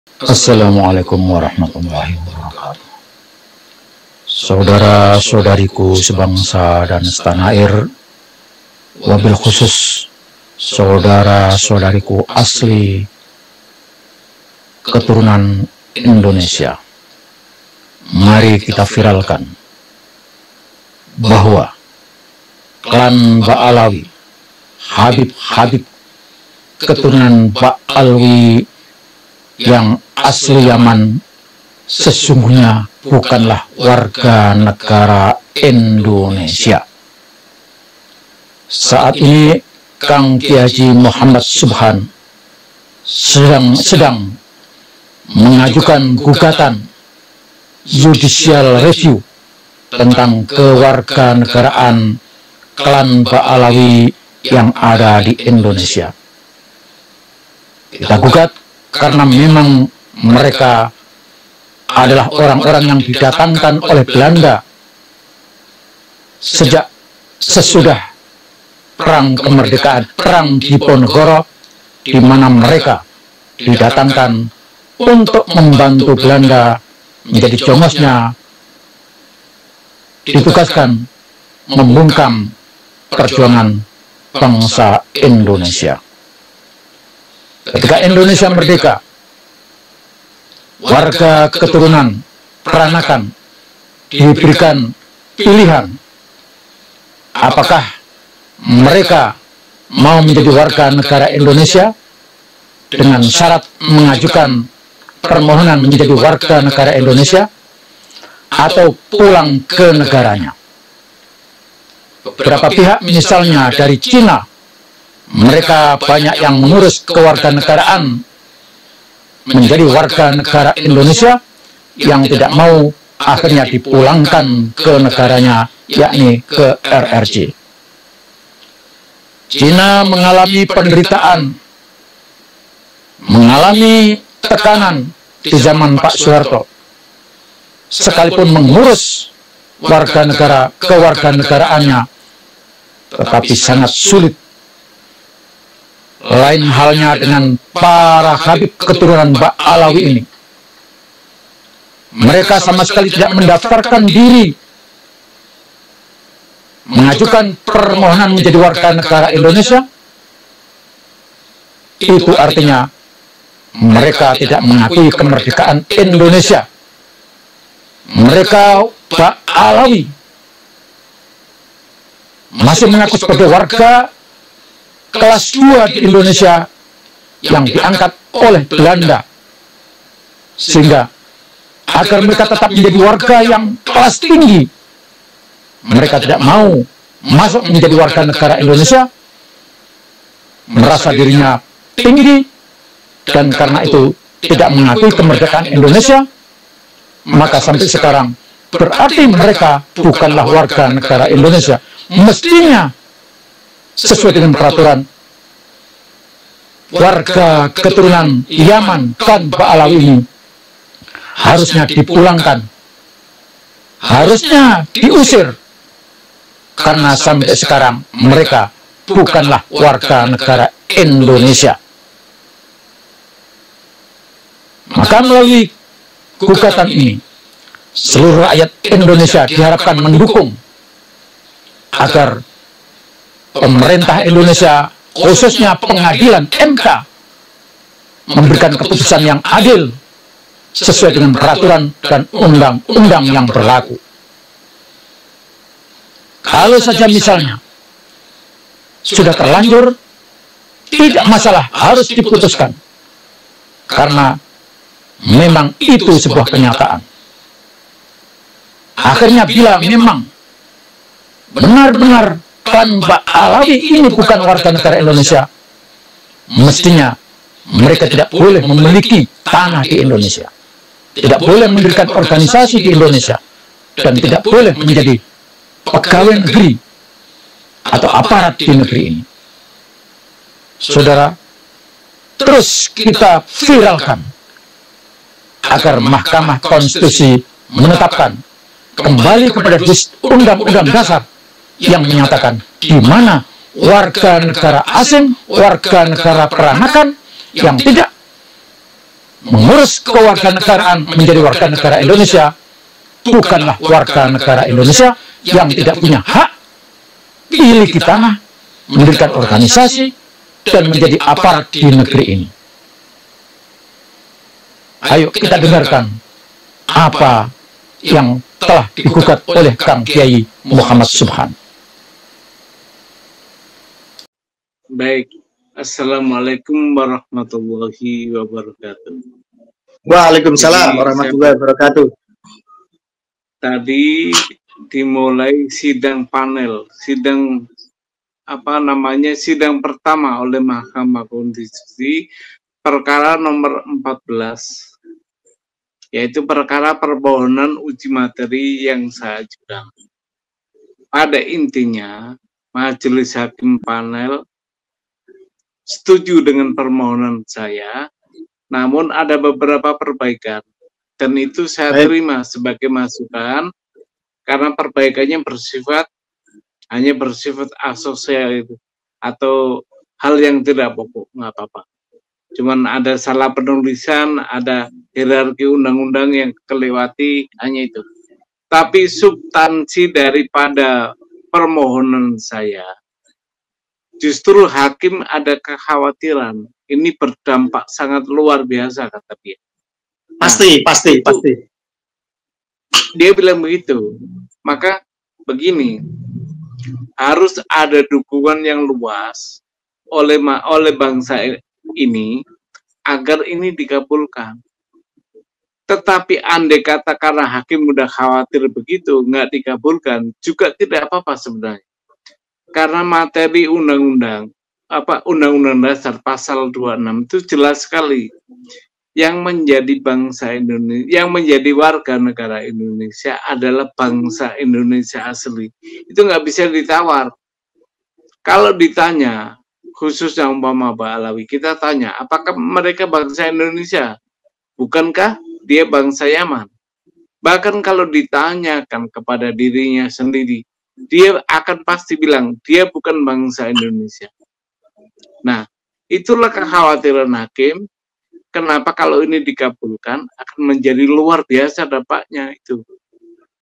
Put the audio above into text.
Assalamualaikum warahmatullahi wabarakatuh. Saudara-saudariku sebangsa dan setanah air, wabil khusus saudara-saudariku asli keturunan Indonesia, mari kita viralkan bahwa klan Ba'alawi, Habib-Habib keturunan Ba'alwi yang asli Yaman sesungguhnya bukanlah warga negara Indonesia. Saat ini Kang Kiai Haji Muhammad Subhan sedang mengajukan gugatan judicial review tentang kewarganegaraan klan Ba'alawi yang ada di Indonesia. Kita gugat karena memang mereka adalah orang-orang yang didatangkan oleh Belanda sejak sesudah perang kemerdekaan, perang Diponegoro, di mana mereka didatangkan untuk membantu Belanda menjadi jongosnya, ditugaskan membungkam perjuangan bangsa Indonesia. Ketika Indonesia merdeka, warga keturunan Peranakan diberikan pilihan apakah mereka mau menjadi warga negara Indonesia dengan syarat mengajukan permohonan menjadi warga negara Indonesia atau pulang ke negaranya. Beberapa pihak, misalnya dari Cina, mereka banyak yang mengurus kewarganegaraan menjadi warga negara Indonesia yang tidak mau akhirnya dipulangkan ke negaranya, yakni ke RRC. Cina mengalami penderitaan, mengalami tekanan di zaman Pak Soeharto, sekalipun mengurus warga negara kewarganegaraannya, tetapi sangat sulit. Lain halnya dengan para Habib keturunan Ba'alawi ini. Mereka sama sekali tidak mendaftarkan diri mengajukan permohonan menjadi warga negara Indonesia. Itu artinya mereka tidak mengakui kemerdekaan Indonesia. Mereka Ba'alawi masih mengaku sebagai warga kelas 2 di Indonesia yang diangkat oleh Belanda, sehingga agar mereka tetap menjadi warga yang kelas tinggi, mereka tidak mau masuk menjadi warga negara Indonesia, merasa dirinya tinggi, dan karena itu tidak mengakui kemerdekaan Indonesia. Maka sampai sekarang berarti mereka bukanlah warga negara Indonesia. Mestinya sesuai dengan peraturan, warga keturunan Yaman klan Ba'alawi ini harusnya dipulangkan, harusnya diusir, karena sampai sekarang mereka bukanlah warga negara Indonesia. Maka melalui gugatan ini, seluruh rakyat Indonesia diharapkan mendukung agar pemerintah Indonesia, khususnya pengadilan MK, memberikan keputusan yang adil sesuai dengan peraturan dan undang-undang yang berlaku. Kalau saja misalnya sudah terlanjur, tidak masalah, harus diputuskan, karena memang itu sebuah kenyataan. Akhirnya bila memang benar-benar klan Ba'alawi ini bukan warga negara Indonesia, mestinya mereka tidak boleh memiliki tanah di Indonesia, tidak boleh mendirikan organisasi di Indonesia, dan tidak boleh menjadi pegawai negeri atau aparat di negeri ini. Saudara, terus kita viralkan agar Mahkamah Konstitusi menetapkan kembali kepada Undang-Undang Dasar yang menyatakan di mana warga negara asing, warga negara peranakan yang tidak mengurus kewarganegaraan menjadi warga negara Indonesia, bukanlah warga negara Indonesia yang tidak punya hak pilih di tanah, mendirikan organisasi, dan menjadi aparat di negeri ini. Ayo kita dengarkan apa yang telah digugat oleh Kang Kiai Muhammad Subhan. Baik, Assalamualaikum warahmatullahi wabarakatuh. Waalaikumsalam warahmatullahi wabarakatuh. Tadi dimulai sidang panel, sidang sidang pertama oleh Mahkamah Konstitusi, perkara nomor 14, yaitu perkara permohonan uji materi yang saya ajukan. Pada intinya, Majelis Hakim panel setuju dengan permohonan saya, namun ada beberapa perbaikan, dan itu saya terima sebagai masukan, karena perbaikannya hanya bersifat asosial itu, atau hal yang tidak pokok, nggak apa-apa. Cuman ada salah penulisan, ada hierarki undang-undang yang kelewati, hanya itu. Tapi substansi daripada permohonan saya, justru hakim ada kekhawatiran ini berdampak sangat luar biasa, kata dia. Pasti. Dia bilang begitu. Maka begini, harus ada dukungan yang luas oleh bangsa ini agar ini dikabulkan. Tetapi andai kata karena hakim udah khawatir begitu, nggak dikabulkan, juga tidak apa-apa sebenarnya. Karena materi undang-undang dasar pasal 26 itu jelas sekali, yang menjadi bangsa Indonesia, yang menjadi warga negara Indonesia adalah bangsa Indonesia asli. Itu nggak bisa ditawar. Kalau ditanya, khususnya umpama Mbak Alawi, kita tanya, apakah mereka bangsa Indonesia? Bukankah dia bangsa Yaman? Bahkan kalau ditanyakan kepada dirinya sendiri, dia akan pasti bilang, dia bukan bangsa Indonesia. Nah, itulah kekhawatiran hakim, kenapa kalau ini dikabulkan, akan menjadi luar biasa dampaknya itu.